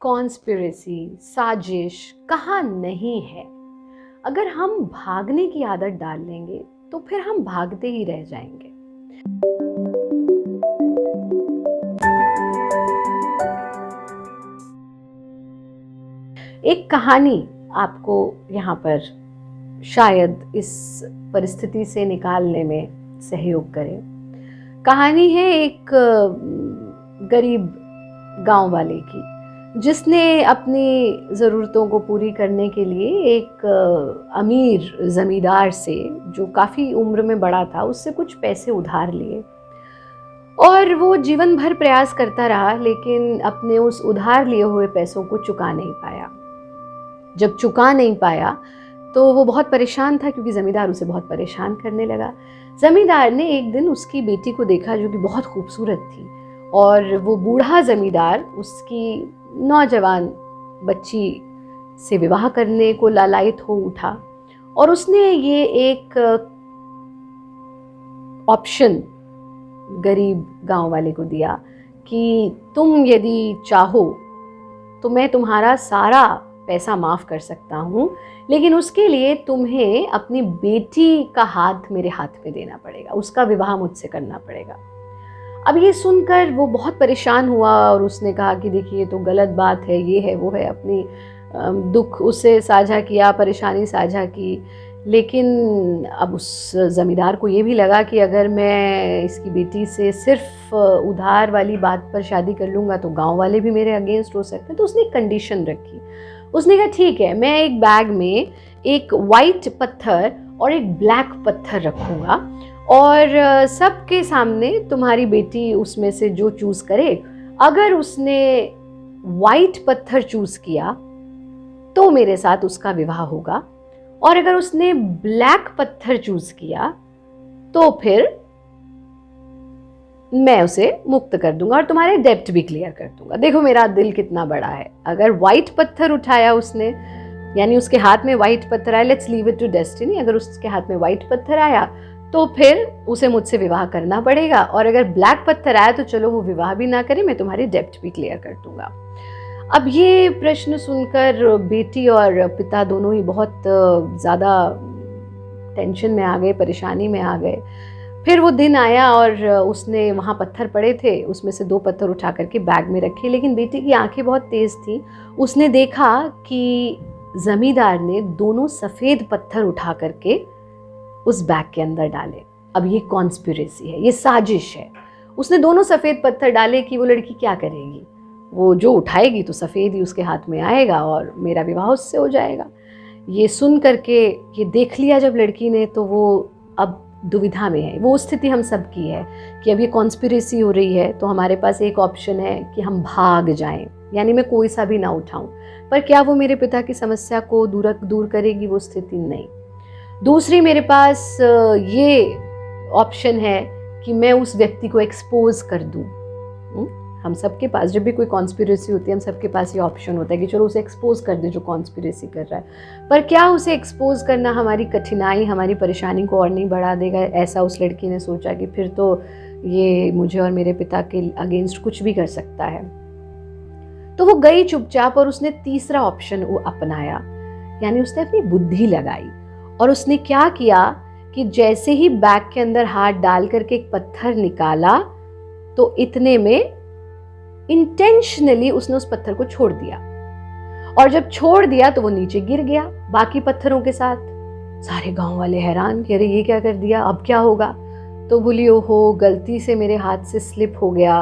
Conspiracy, साजिश कहाँ नहीं है। अगर हम भागने की आदत डाल लेंगे तो फिर हम भागते ही रह जाएंगे। एक कहानी आपको यहाँ पर शायद इस परिस्थिति से निकालने में सहयोग करे। कहानी है एक गरीब गांव वाले की, जिसने अपनी ज़रूरतों को पूरी करने के लिए एक अमीर ज़मींदार से, जो काफ़ी उम्र में बड़ा था, उससे कुछ पैसे उधार लिए। और वो जीवन भर प्रयास करता रहा, लेकिन अपने उस उधार लिए हुए पैसों को चुका नहीं पाया। जब चुका नहीं पाया तो वो बहुत परेशान था, क्योंकि ज़मींदार उसे बहुत परेशान करने लगा। ज़मींदार ने एक दिन उसकी बेटी को देखा, जो कि बहुत खूबसूरत थी, और वो बूढ़ा ज़मींदार उसकी नौजवान बच्ची से विवाह करने को लालायित हो उठा। और उसने ये एक ऑप्शन गरीब गांव वाले को दिया कि तुम यदि चाहो तो मैं तुम्हारा सारा पैसा माफ़ कर सकता हूँ, लेकिन उसके लिए तुम्हें अपनी बेटी का हाथ मेरे हाथ में देना पड़ेगा, उसका विवाह मुझसे करना पड़ेगा। अब ये सुनकर वो बहुत परेशान हुआ और उसने कहा कि देखिए, ये तो गलत बात है, ये है वो है, अपनी दुख उससे साझा किया, परेशानी साझा की। लेकिन अब उस ज़मींदार को ये भी लगा कि अगर मैं इसकी बेटी से सिर्फ उधार वाली बात पर शादी कर लूँगा तो गांव वाले भी मेरे अगेंस्ट हो सकते हैं। तो उसने एक कंडीशन रखी। उसने कहा ठीक है, मैं एक बैग में एक वाइट पत्थर और एक ब्लैक पत्थर रखूँगा, और सबके सामने तुम्हारी बेटी उसमें से जो चूज़ करे, अगर उसने वाइट पत्थर चूज़ किया तो मेरे साथ उसका विवाह होगा, और अगर उसने ब्लैक पत्थर चूज़ किया तो फिर मैं उसे मुक्त कर दूंगा और तुम्हारे डेब्ट भी क्लियर कर दूंगा। देखो मेरा दिल कितना बड़ा है। अगर वाइट पत्थर उठाया उसने, यानी उसके हाथ में वाइट पत्थर आया, let's leave it to destiny, अगर उसके हाथ में वाइट पत्थर आया तो फिर उसे मुझसे विवाह करना पड़ेगा, और अगर ब्लैक पत्थर आया तो चलो वो विवाह भी ना करे, मैं तुम्हारी डेब्ट भी क्लियर कर दूंगा। अब ये प्रश्न सुनकर बेटी और पिता दोनों ही बहुत ज़्यादा टेंशन में आ गए, परेशानी में आ गए। फिर वो दिन आया और उसने वहाँ पत्थर पड़े थे, उसमें से 2 पत्थर उठा करके बैग में रखे, लेकिन बेटी की आंखें बहुत तेज़ थी। उसने देखा कि ज़मींदार ने दोनों सफ़ेद पत्थर उठा करके उस बैग के अंदर डाले। अब ये कॉन्स्पिरेसी है, ये साजिश है। उसने दोनों सफ़ेद पत्थर डाले कि वो लड़की क्या करेगी, वो जो उठाएगी तो सफ़ेद ही उसके हाथ में आएगा और मेरा विवाह उससे हो जाएगा। ये सुन करके, ये देख लिया जब लड़की ने, तो वो अब दुविधा में है। वो स्थिति हम सब की है कि अब ये कॉन्स्पिरेसी हो रही है, तो हमारे पास एक ऑप्शन है कि हम भाग जाएं, यानी मैं कोई सा भी ना उठाऊं। पर क्या वो मेरे पिता की समस्या को दूर करेगी? वो स्थिति नहीं। दूसरी मेरे पास ये ऑप्शन है कि मैं उस व्यक्ति को एक्सपोज कर दूं। हम सबके पास जब भी कोई कॉन्स्पिरेसी होती है, हम सबके पास ये ऑप्शन होता है कि चलो उसे एक्सपोज कर दे जो कॉन्स्पिरेसी कर रहा है। पर क्या उसे एक्सपोज करना हमारी कठिनाई, हमारी परेशानी को और नहीं बढ़ा देगा? ऐसा उस लड़की ने सोचा कि फिर तो ये मुझे और मेरे पिता के अगेंस्ट कुछ भी कर सकता है। तो वो गई चुपचाप और उसने तीसरा ऑप्शन वो अपनाया, यानी उसने अपनी बुद्धि लगाई। और उसने क्या किया कि जैसे ही बैग के अंदर हाथ डाल करके एक पत्थर निकाला, तो इतने में इंटेंशनली उसने उस पत्थर को छोड़ दिया, और जब छोड़ दिया तो वो नीचे गिर गया बाकी पत्थरों के साथ। सारे गांव वाले हैरान कि अरे ये क्या कर दिया, अब क्या होगा? तो बोली ओहो, गलती से मेरे हाथ से स्लिप हो गया।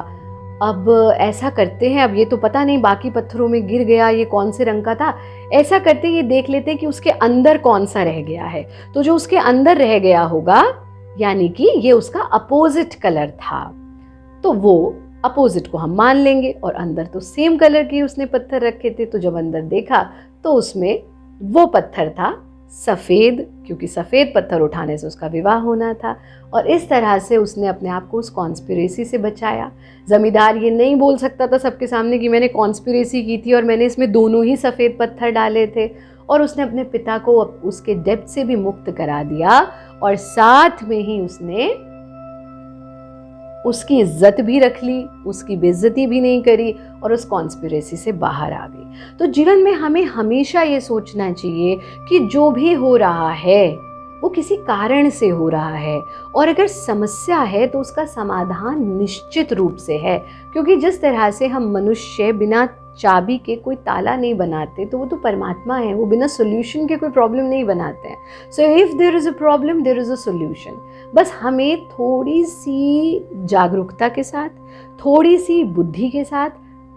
अब ऐसा करते हैं, अब ये तो पता नहीं बाकी पत्थरों में गिर गया, ये कौन से रंग का था। ऐसा करते ये देख लेते कि उसके अंदर कौन सा रह गया है। तो जो उसके अंदर रह गया होगा, यानी कि ये उसका अपोजिट कलर था, तो वो अपोजिट को हम मान लेंगे। और अंदर तो सेम कलर के उसने पत्थर रखे थे, तो जब अंदर देखा तो उसमें वो पत्थर था सफ़ेद, क्योंकि सफ़ेद पत्थर उठाने से उसका विवाह होना था। और इस तरह से उसने अपने आप को उस कॉन्स्पिरेसी से बचाया। ज़मींदार ये नहीं बोल सकता था सबके सामने कि मैंने कॉन्स्पिरेसी की थी और मैंने इसमें दोनों ही सफ़ेद पत्थर डाले थे। और उसने अपने पिता को उसके डेब्ट से भी मुक्त करा दिया, और साथ में ही उसने उसकी इज्जत भी रख ली, उसकी बेइज्जती भी नहीं करी और उस कॉन्स्पिरेसी से बाहर आ गई। तो जीवन में हमें हमेशा ये सोचना चाहिए कि जो भी हो रहा है वो किसी कारण से हो रहा है, और अगर समस्या है तो उसका समाधान निश्चित रूप से है, क्योंकि जिस तरह से हम मनुष्य बिना चाबी के कोई ताला नहीं बनाते, तो वो तो परमात्मा है, वो बिना सोल्यूशन के कोई प्रॉब्लम नहीं बनाते हैं। So if there is a problem there is a solution. बस हमें थोड़ी सी जागरूकता के साथ, थोड़ी सी बुद्धि के साथ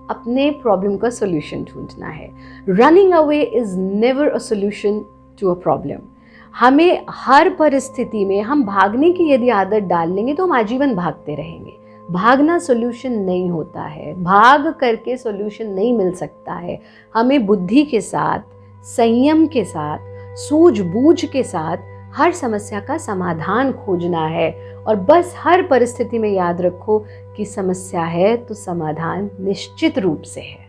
अपने प्रॉब्लम का सोल्यूशन ढूंढना है। Running away is never a solution to a problem. हमें हर परिस्थिति में, हम भागने की यदि आदत डाल लेंगे तो हम आजीवन भागते रहेंगे। भागना सॉल्यूशन नहीं होता है, भाग करके सॉल्यूशन नहीं मिल सकता है। हमें बुद्धि के साथ, संयम के साथ, सूझबूझ के साथ हर समस्या का समाधान खोजना है। और बस हर परिस्थिति में याद रखो कि समस्या है तो समाधान निश्चित रूप से है।